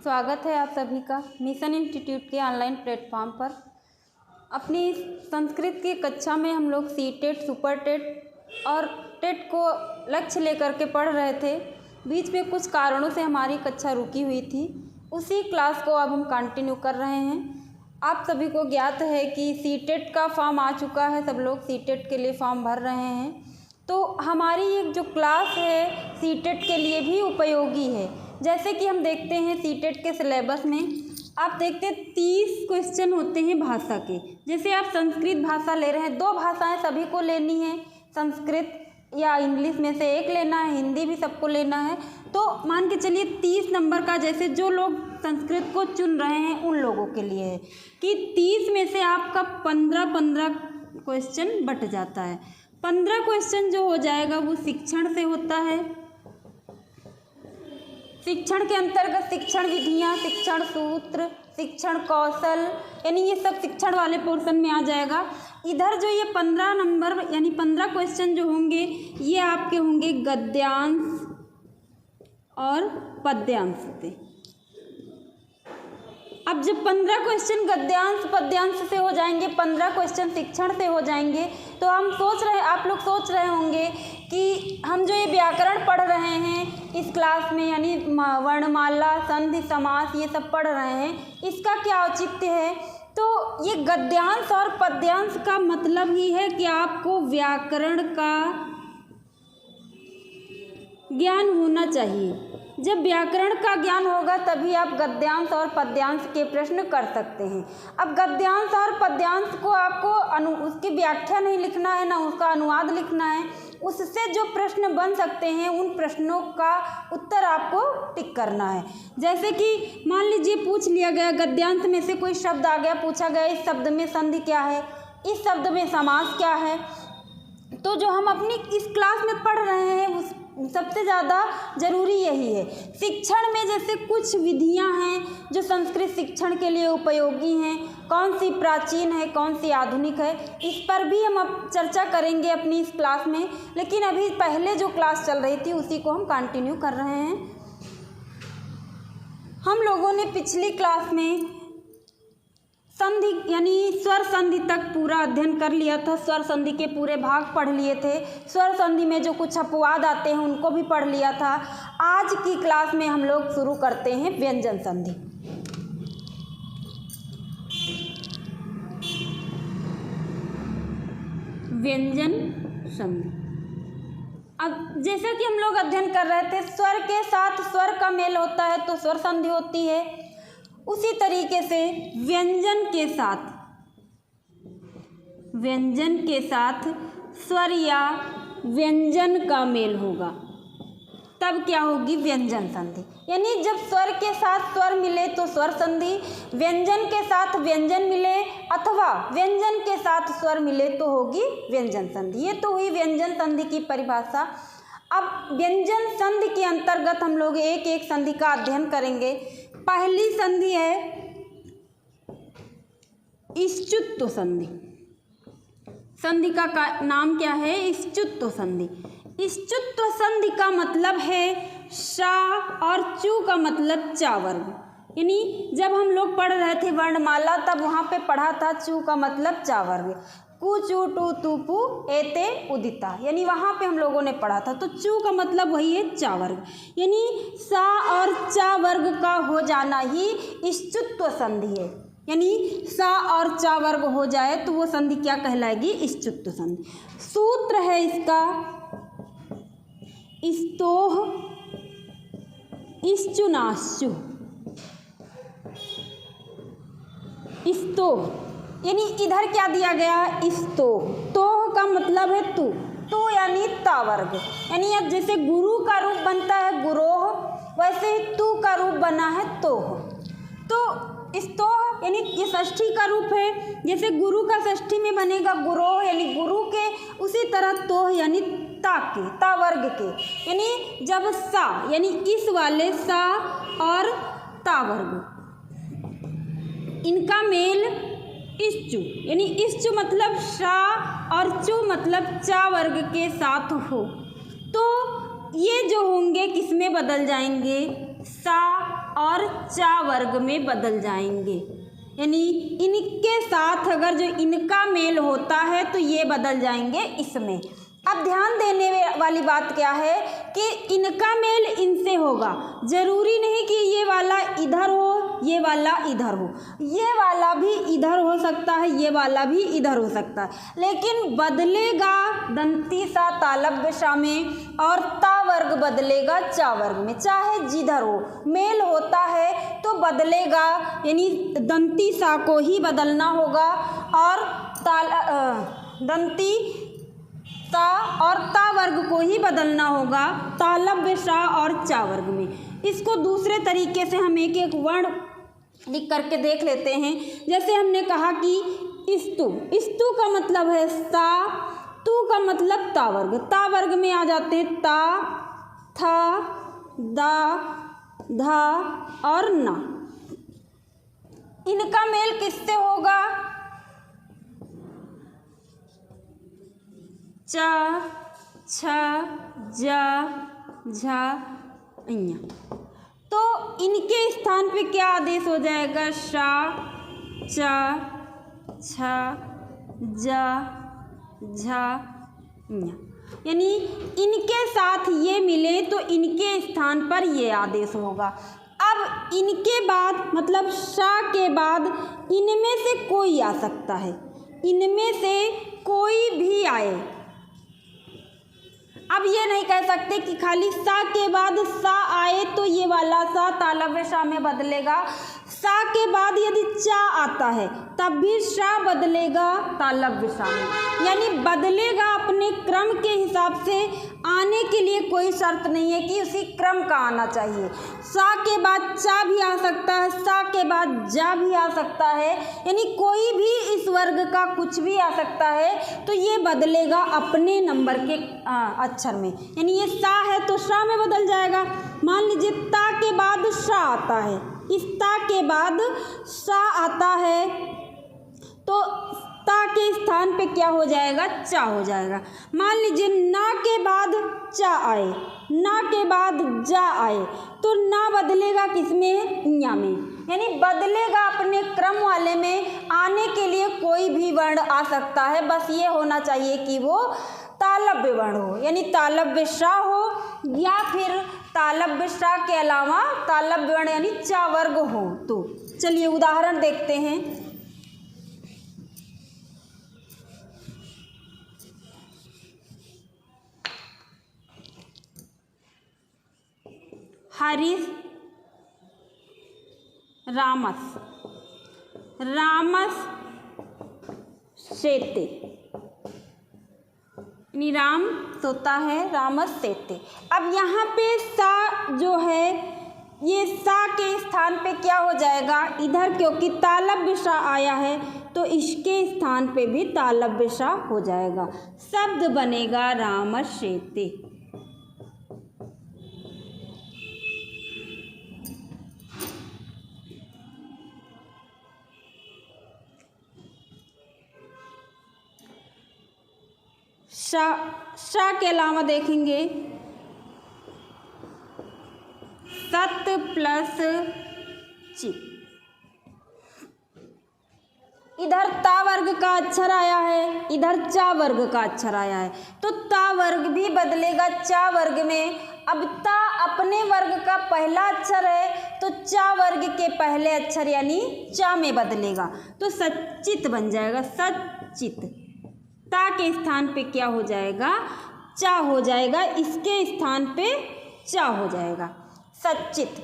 स्वागत है आप सभी का मिशन इंस्टीट्यूट के ऑनलाइन प्लेटफॉर्म पर। अपनी संस्कृत की कक्षा में हम लोग सीटेट, सुपर टेट और टेट को लक्ष्य लेकर के पढ़ रहे थे। बीच में कुछ कारणों से हमारी कक्षा रुकी हुई थी। उसी क्लास को अब हम कंटिन्यू कर रहे हैं। आप सभी को ज्ञात है कि सीटेट का फॉर्म आ चुका है, सब लोग सीटेट के लिए फॉर्म भर रहे हैं। तो हमारी एक जो क्लास है सीटेट के लिए भी उपयोगी है। जैसे कि हम देखते हैं सीटेट के सिलेबस में आप देखते हैं 30 क्वेश्चन होते हैं भाषा के। जैसे आप संस्कृत भाषा ले रहे हैं, 2 भाषाएं सभी को लेनी है, संस्कृत या इंग्लिश में से एक लेना है, हिंदी भी सबको लेना है। तो मान के चलिए 30 नंबर का, जैसे जो लोग संस्कृत को चुन रहे हैं उन लोगों के लिए है कि 30 में से आपका 15 क्वेश्चन बट जाता है। 15 क्वेश्चन जो हो जाएगा वो शिक्षण से होता है। शिक्षण के अंतर्गत शिक्षण विधियाँ, शिक्षण सूत्र, शिक्षण कौशल, यानी ये सब शिक्षण वाले पोर्शन में आ जाएगा। इधर जो ये 15 नंबर यानी 15 क्वेश्चन जो होंगे ये आपके होंगे गद्यांश और पद्यांश से। अब जब 15 क्वेश्चन गद्यांश पद्यांश से हो जाएंगे, 15 क्वेश्चन शिक्षण से हो जाएंगे, तो हम आप लोग सोच रहे होंगे कि हम जो ये व्याकरण पढ़ रहे हैं इस क्लास में, यानी वर्णमाला, संधि, समास, ये सब पढ़ रहे हैं, इसका क्या औचित्य है। तो ये गद्यांश और पद्यांश का मतलब ही है कि आपको व्याकरण का ज्ञान होना चाहिए। जब व्याकरण का ज्ञान होगा तभी आप गद्यांश और पद्यांश के प्रश्न कर सकते हैं। अब गद्यांश और पद्यांश को आपको उसकी व्याख्या नहीं लिखना है, ना उसका अनुवाद लिखना है। उससे जो प्रश्न बन सकते हैं उन प्रश्नों का उत्तर आपको टिक करना है। जैसे कि मान लीजिए पूछ लिया गया गद्यांश में से कोई शब्द आ गया, पूछा गया इस शब्द में संधि क्या है, इस शब्द में समास क्या है। तो जो हम अपनी इस क्लास में पढ़ रहे हैं उस सबसे ज़्यादा ज़रूरी यही है। शिक्षण में जैसे कुछ विधियां हैं जो संस्कृत शिक्षण के लिए उपयोगी हैं, कौन सी प्राचीन है, कौन सी आधुनिक है, इस पर भी हम अब चर्चा करेंगे अपनी इस क्लास में। लेकिन अभी पहले जो क्लास चल रही थी उसी को हम कंटिन्यू कर रहे हैं। हम लोगों ने पिछली क्लास में संधि यानी स्वर संधि तक पूरा अध्ययन कर लिया था। स्वर संधि के पूरे भाग पढ़ लिए थे। स्वर संधि में जो कुछ अपवाद आते हैं उनको भी पढ़ लिया था। आज की क्लास में हम लोग शुरू करते हैं व्यंजन संधि। व्यंजन संधि। अब जैसा कि हम लोग अध्ययन कर रहे थे, स्वर के साथ स्वर का मेल होता है तो स्वर संधि होती है। उसी तरीके से व्यंजन के साथ स्वर या व्यंजन का मेल होगा, तब क्या होगी व्यंजन संधि। यानी जब स्वर के साथ स्वर मिले तो स्वर संधि, व्यंजन के साथ व्यंजन मिले अथवा व्यंजन के साथ स्वर मिले तो होगी व्यंजन संधि। ये तो हुई व्यंजन संधि की परिभाषा। अब व्यंजन संधि के अंतर्गत हम लोग एक एक संधि का अध्ययन करेंगे। पहली संधि है इष्चुत्व संधि। संधि का नाम क्या है? इष्चुत्व संधि। इष्चुत्व संधि का मतलब है शा और चू का मतलब चा वर्ग। यानी जब हम लोग पढ़ रहे थे वर्णमाला तब वहाँ पे पढ़ा था चू का मतलब चा वर्ग, कु चू टू तू पू एते उदिता, यानी वहाँ पे हम लोगों ने पढ़ा था। तो चू का मतलब वही है चा वर्ग, यानी सा और चा वर्ग का हो जाना ही इष्चुत्व संधि है। यानी सा और चा वर्ग हो जाए तो वो संधि क्या कहलाएगी? इष्चुत्व संधि। सूत्र है इसका स्तोह इश्चुनाश्चु। स्तोह यानी इधर क्या दिया गया? स्तोह। तोह का मतलब है तू, तू यानी ता वर्ग। यानी अब जैसे गुरु का रूप बनता है गुरोह, वैसे ही तू का रूप बना है तोह। तो स्तोह यानी ये षष्ठी का रूप है। जैसे गुरु का षष्ठी में बनेगा गुरोह यानी गुरु के, उसी तरह तोह यानी ता के, ता वर्ग के। यानी जब सा यानी इस वाले सा और ता वर्ग इनका मेल इष्चु, यानी इष्चु मतलब शा और चु मतलब चा वर्ग के साथ हो, तो ये जो होंगे किस में बदल जाएंगे? सा और चा वर्ग में बदल जाएंगे। यानी इनके साथ अगर जो इनका मेल होता है तो ये बदल जाएंगे इसमें। अब ध्यान देने वाली बात क्या है कि इनका मेल इनसे होगा, जरूरी नहीं कि ये वाला इधर हो ये वाला इधर हो, ये वाला भी इधर हो सकता है ये वाला भी इधर हो सकता है, लेकिन बदलेगा दंती सा तालव्य सा में और ता वर्ग बदलेगा चा वर्ग में। चाहे जिधर हो मेल होता है तो बदलेगा, यानी दंती सा को ही बदलना होगा और दंती ता और ता वर्ग को ही बदलना होगा तालव्य सा और चा वर्ग में। इसको दूसरे तरीके से हम एक एक वर्ण लिख करके देख लेते हैं। जैसे हमने कहा कि स्तु, स्तु का मतलब है सा, तू का मतलब ता वर्ग, ता वर्ग में आ जाते हैं ता, था, दा, धा और ना। इनका मेल किससे होगा? चा, छा, जा, झा, इया। तो इनके स्थान पे क्या आदेश हो जाएगा? शा, चा, छा, जा, झा, इया। यानी इनके साथ ये मिले तो इनके स्थान पर ये आदेश होगा। अब इनके बाद मतलब शा के बाद इनमें से कोई आ सकता है, इनमें से कोई भी आए। अब ये नहीं कह सकते कि खाली सा के बाद सा आए तो ये वाला सा तालव्य सा में बदलेगा, सा के बाद यदि चा आता है तब भी शा बदलेगा तालव्य सा में, यानी बदलेगा अपने क्रम के हिसाब से। आने के लिए कोई शर्त नहीं है कि उसी क्रम का आना चाहिए। सा के बाद चा भी आ सकता है, सा के बाद जा भी आ सकता है, यानी कोई भी इस वर्ग का कुछ भी आ सकता है तो ये बदलेगा अपने नंबर के अक्षर में। यानी ये सा है तो शा में बदल जाएगा। मान लीजिए ता के बाद शा आता है, इस ता के बाद शा आता है तो ता के स्थान पे क्या हो जाएगा? चा हो जाएगा। मान लीजिए ना के बाद चा आए, ना के बाद जा आए तो ना बदलेगा किसमें? न्या में, यानी बदलेगा अपने क्रम वाले में। आने के लिए कोई भी वर्ण आ सकता है, बस ये होना चाहिए कि वो तालव्य वर्ण हो, यानी तालव्य शा हो या फिर तालव्य शा के अलावा तालव्य वर्ण यानी चा वर्ग हो। तो चलिए उदाहरण देखते हैं। हरिश रामस, रामस सेते, यानी राम सोता है रामस सेते। अब यहाँ पे सा जो है ये सा के स्थान पे क्या हो जाएगा? इधर क्योंकि तालव्य सा आया है तो इसके स्थान पे भी तालव्य सा हो जाएगा, शब्द बनेगा रामस सेते। शा के अलावा देखेंगे सत प्लस चित। इधर ता वर्ग का अक्षर आया है, इधर चा वर्ग का अक्षर आया है तो ता वर्ग भी बदलेगा चा वर्ग में। अब ता अपने वर्ग का पहला अक्षर है तो चा वर्ग के पहले अक्षर यानी चा में बदलेगा तो सच्चित बन जाएगा, सच्चित। ता के स्थान पे क्या हो जाएगा? चा हो जाएगा, इसके स्थान पे चा हो जाएगा, सच्चित।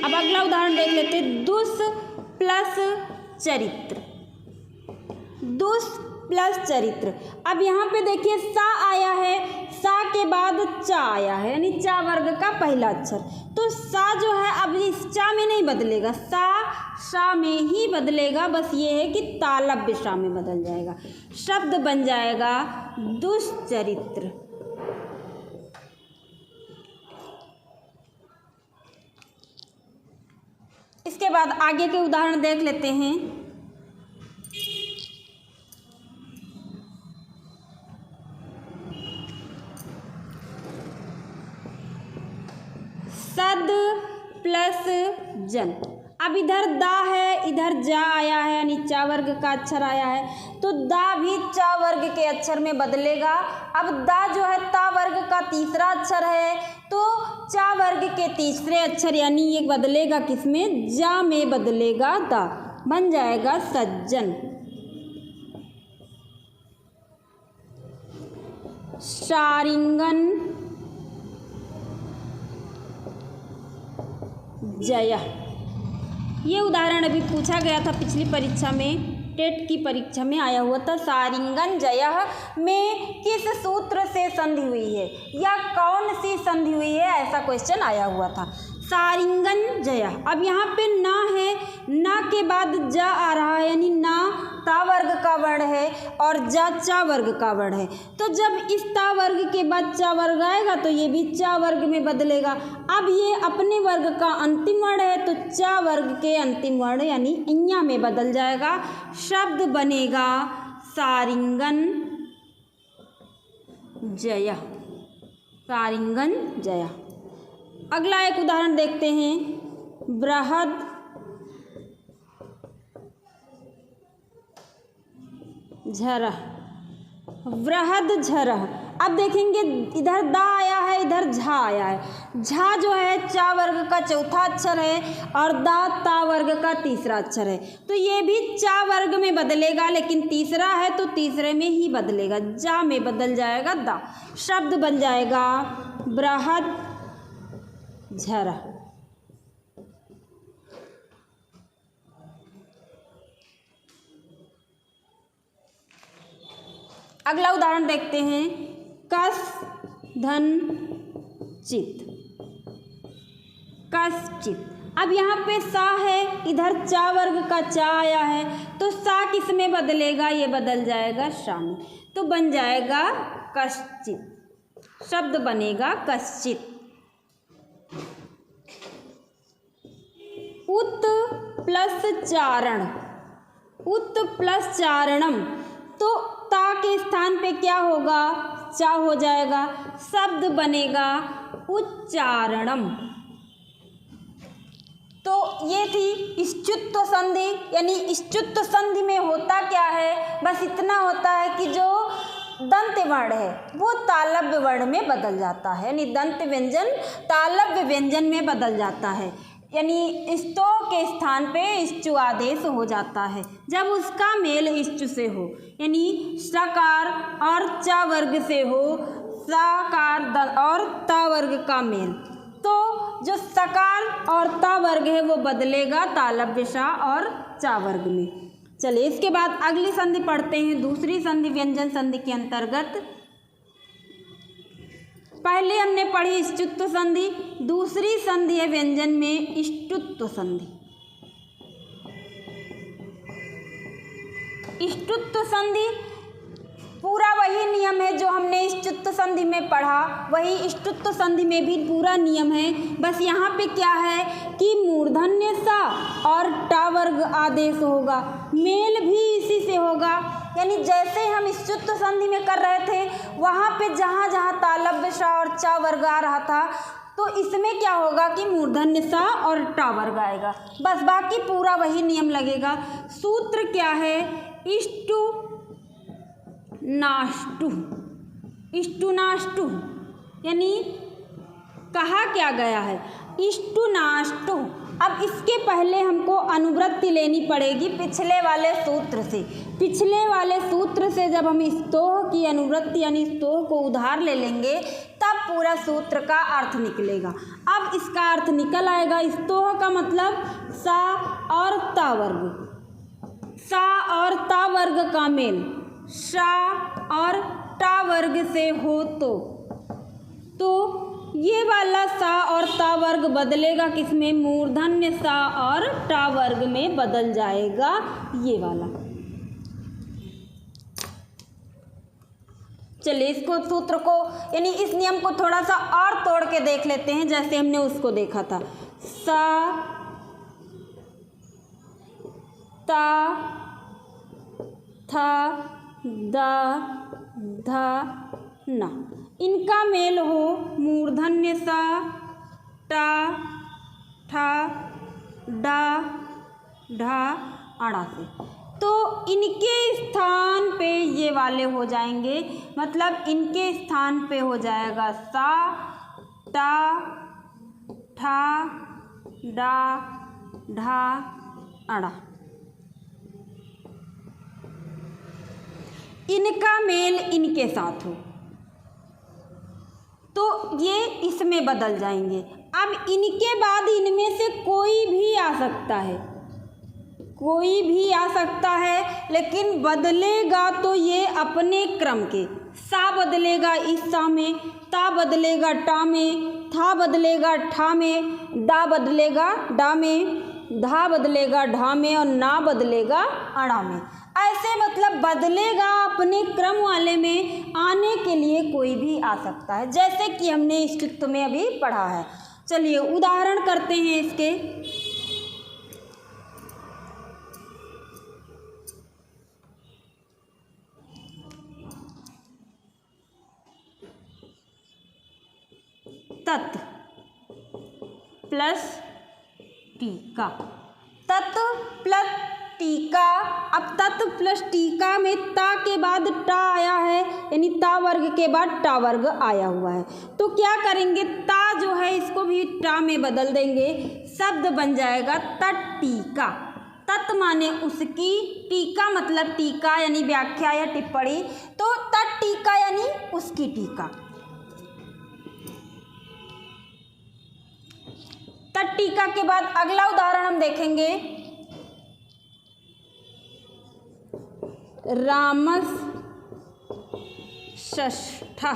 अब अगला उदाहरण देख लेते हैं। दुष् प्लस चरित्र, दुष् प्लस चरित्र। अब यहाँ पे देखिए सा आया है, सा के बाद चा आया है यानी चा वर्ग का पहला अक्षर, तो सा जो है अब इस चा में नहीं बदलेगा, सा शा में ही बदलेगा। बस ये है कि तालव्य शा में बदल जाएगा, शब्द बन जाएगा दुष्चरित्र। इसके बाद आगे के उदाहरण देख लेते हैं। जन। अब इधर दा है, इधर जा आया है यानी चा वर्ग का अक्षर आया है, तो दा भी चा वर्ग के अक्षर में बदलेगा। अब दा जो है ता वर्ग का तीसरा अक्षर है, तो चा वर्ग के तीसरे अक्षर यानी ये बदलेगा किसमें, जा में बदलेगा दा, बन जाएगा सज्जन। शारिंगन जय, ये उदाहरण अभी पूछा गया था पिछली परीक्षा में, टेट की परीक्षा में आया हुआ था। सारिंगन जयः में किस सूत्र से संधि हुई है या कौन सी संधि हुई है, ऐसा क्वेश्चन आया हुआ था। सारिंगन जयः, अब यहाँ पे ना है, ना के बाद जा आ रहा है यानी ना ता वर्ग का वर्ण है और जा चा वर्ग का वर्ण है, तो जब इस ता वर्ग के बाद चा वर्ग आएगा तो ये भी चा वर्ग में बदलेगा। अब ये अपने वर्ग का अंतिम वर्ण है तो चा वर्ग के अंतिम वर्ण यानी इञा में बदल जाएगा, शब्द बनेगा सारिंगन जय। सारिंगन जय। अगला एक उदाहरण देखते हैं, बृहद झरह, वृहद झरह। अब देखेंगे इधर दा आया है, इधर झा आया है। झा जो है चा वर्ग का चौथा अक्षर है और दा ता वर्ग का तीसरा अक्षर है, तो ये भी चा वर्ग में बदलेगा, लेकिन तीसरा है तो तीसरे में ही बदलेगा, जा में बदल जाएगा दा, शब्द बन जाएगा बृहद झरह। अगला उदाहरण देखते हैं, कस धन चित, कश्चित। अब यहाँ पे सा है, इधर चा वर्ग का चा आया है, तो सा किस में बदलेगा, ये बदल जाएगा शा में, तो बन जाएगा कश्चित, शब्द बनेगा कश्चित। उत प्लस चारण, उत प्लस चारणम, तो ता के स्थान पे क्या होगा, चा हो जाएगा, शब्द बनेगा उच्चारणम। तो ये थी इष्टुत्व संधि, यानी इष्टुत्व संधि में होता क्या है, बस इतना होता है कि जो दंत वर्ण है वो तालव्य वर्ण में बदल जाता है, यानी दंत व्यंजन तालव्य व्यंजन में बदल जाता है, यानी स्तो के स्थान पे इष्टु आदेश हो जाता है जब उसका मेल इष्टु से हो, यानी सकार और चा वर्ग से हो, सकार और ता वर्ग का मेल, तो जो सकार और ता वर्ग है वो बदलेगा तालव्य शा और चा वर्ग में। चलिए इसके बाद अगली संधि पढ़ते हैं, दूसरी संधि व्यंजन संधि के अंतर्गत। पहले हमने पढ़ी इष्टुत्व संधि, दूसरी संधि है व्यंजन में इष्टुत्व संधि। इष्टुत्व संधि पूरा वही नियम है जो हमने इष्टुत्व संधि में पढ़ा, वही इष्टुत्व संधि में भी पूरा नियम है, बस यहाँ पे क्या है कि मूर्धन्य सा और टा वर्ग आदेश होगा, मेल भी इसी से होगा, यानी जैसे हम इष्टुत्व संधि में कर रहे थे वहाँ पे जहाँ जहाँ तालव्य सा और चा वर्ग आ रहा था, तो इसमें क्या होगा कि मूर्धन्य सा और टा वर्ग आएगा, बस बाकी पूरा वही नियम लगेगा। सूत्र क्या है, इष्टु नाष्टु, इष्टु नाष्टु, यानी कहा क्या गया है इष्टु नाष्टु। अब इसके पहले हमको अनुवृत्ति लेनी पड़ेगी पिछले वाले सूत्र से, पिछले वाले सूत्र से जब हम स्तोह की अनुवृत्ति यानी स्तोह को उधार ले लेंगे तब पूरा सूत्र का अर्थ निकलेगा। अब इसका अर्थ निकल आएगा, स्तोह का मतलब सा और ता वर्ग, सा और ता वर्ग का मेल शा और टा वर्ग से हो, तो ये वाला सा और ता वर्ग बदलेगा किसमें, मूर्धन्य सा और टा वर्ग में बदल जाएगा ये वाला। चलिए इसको सूत्र को यानी इस नियम को थोड़ा सा और तोड़ के देख लेते हैं, जैसे हमने उसको देखा था। सा ता था दा धा ना, इनका मेल हो मूर्धन्य सा टा ठा ढा अड़ा से। तो इनके स्थान पे ये वाले हो जाएंगे, मतलब इनके स्थान पे हो जाएगा सा, टा, ठा, डा, ढा, अड़ा। इनका मेल इनके साथ हो तो ये इसमें बदल जाएंगे। अब इनके बाद इनमें से कोई भी आ सकता है, कोई भी आ सकता है, लेकिन बदलेगा तो ये अपने क्रम के। सा बदलेगा इस सा में, ता बदलेगा टा में, था बदलेगा ठा में, डा बदलेगा डा में, धा बदलेगा ढा में और ना बदलेगा अड़ा में। ऐसे मतलब बदलेगा अपने क्रम वाले में, आने के लिए कोई भी आ सकता है, जैसे कि हमने इष्टुत्व में अभी पढ़ा है। चलिए उदाहरण करते हैं इसके। तत् प्लस टीका, तत् प्लस टीका। अब तत् प्लस टीका में ता के बाद टा आया है, यानी ता वर्ग के बाद टा वर्ग आया हुआ है। तो क्या करेंगे, ता जो है इसको भी टा में बदल देंगे, शब्द बन जाएगा तट्टीका। तत् माने उसकी, टीका मतलब टीका यानी व्याख्या या टिप्पणी, तो तट्टीका यानी उसकी टीका। तट्टीका के बाद अगला उदाहरण हम देखेंगे, रामस षष्ठा,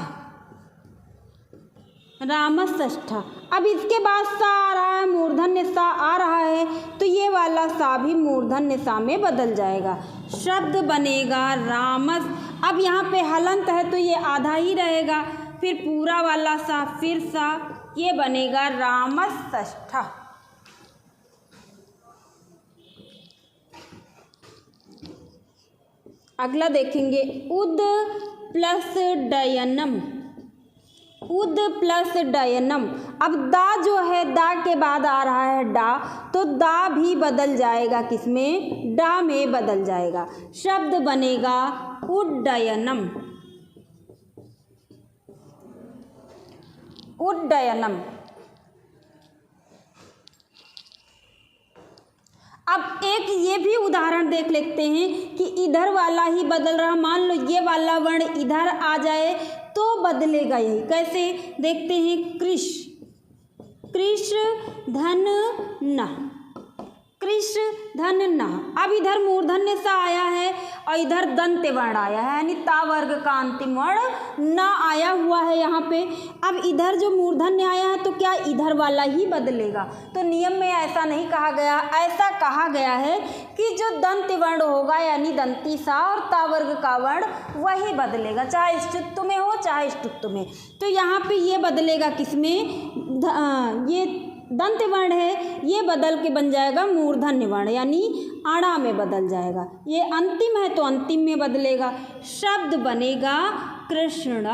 रामस षष्ठा। अब इसके बाद सा आ रहा है, मूर्धन्य सा आ रहा है, तो ये वाला सा भी मूर्धन्य सा में बदल जाएगा, शब्द बनेगा रामस। अब यहाँ पे हलंत है तो ये आधा ही रहेगा, फिर पूरा वाला सा, फिर सा, ये बनेगा रामस षष्ठा। अगला देखेंगे, उद प्लस डयनम, उद प्लस डयनम। अब दा जो है, दा के बाद आ रहा है डा, तो दा भी बदल जाएगा, किसमें, डा में बदल जाएगा, शब्द बनेगा उड्डयनम, उड्डयनम। अब एक ये भी उदाहरण देख लेते हैं कि इधर वाला ही बदल रहा, मान लो ये वाला वर्ण इधर आ जाए तो बदलेगा यही। कैसे देखते हैं, कृष, कृष धन न, कृष धन न। अब इधर मूर्धन्य सा आया है और इधर दंत वर्ण आया है, यानी ता वर्ग का अंतिम वर्ण न आया हुआ है यहाँ पे। अब इधर जो मूर्धन्य आया है तो क्या इधर वाला ही बदलेगा, तो नियम में ऐसा नहीं कहा गया, ऐसा कहा गया है कि जो दंत वर्ण होगा यानी दंती सा और ता वर्ग का वर्ण वही बदलेगा, चाहे इष्टुत्व में हो चाहे इष्टुत्व में। तो यहाँ पे ये बदलेगा किसमें, ये दंत वर्ण है, ये बदल के बन जाएगा मूर्धन्य वर्ण, यानी अड़ा में बदल जाएगा। ये अंतिम है तो अंतिम में बदलेगा, शब्द बनेगा कृष्ण।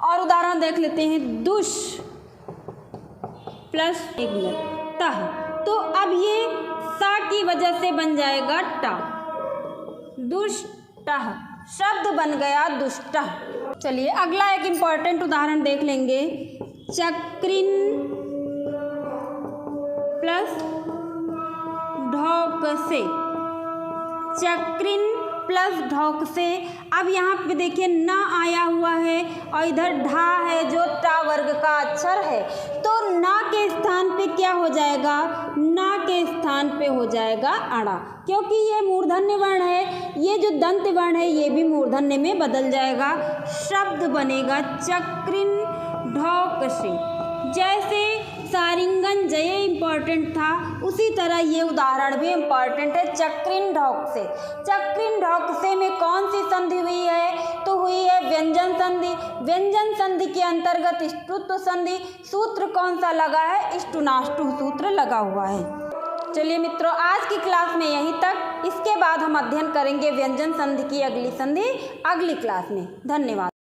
और उदाहरण देख लेते हैं, दुष प्लस एक मिनट तह, तो अब ये सा की वजह से बन जाएगा टा, दुष्टः, शब्द बन गया दुष्टः। चलिए अगला एक इम्पॉर्टेंट उदाहरण देख लेंगे, चक्रिन प्लस ढौक से, चक्रिन प्लस ढौक से। अब यहाँ पे देखिए ना आया हुआ है और इधर ढा है जो टा वर्ग का अक्षर है, तो ना के स्थान पे क्या हो जाएगा, ना के स्थान पे हो जाएगा अड़ा, क्योंकि ये मूर्धन्य वर्ण है, ये जो दंत वर्ण है ये भी मूर्धन्य में बदल जाएगा, शब्द बनेगा चक्रिन ढौक से। जैसे सारिंगन जय इम्पॉर्टेंट था, उसी तरह ये उदाहरण भी इम्पॉर्टेंट है, चक्रिन ढौक से। चक्रिन ढौक से में कौन सी संधि हुई है, तो हुई है व्यंजन संधि। व्यंजन संधि के अंतर्गत इष्टुत्व संधि, सूत्र कौन सा लगा है, इष्टुनाष्टु सूत्र लगा हुआ है। चलिए मित्रों, आज की क्लास में यहीं तक, इसके बाद हम अध्ययन करेंगे व्यंजन संधि की अगली संधि अगली क्लास में। धन्यवाद।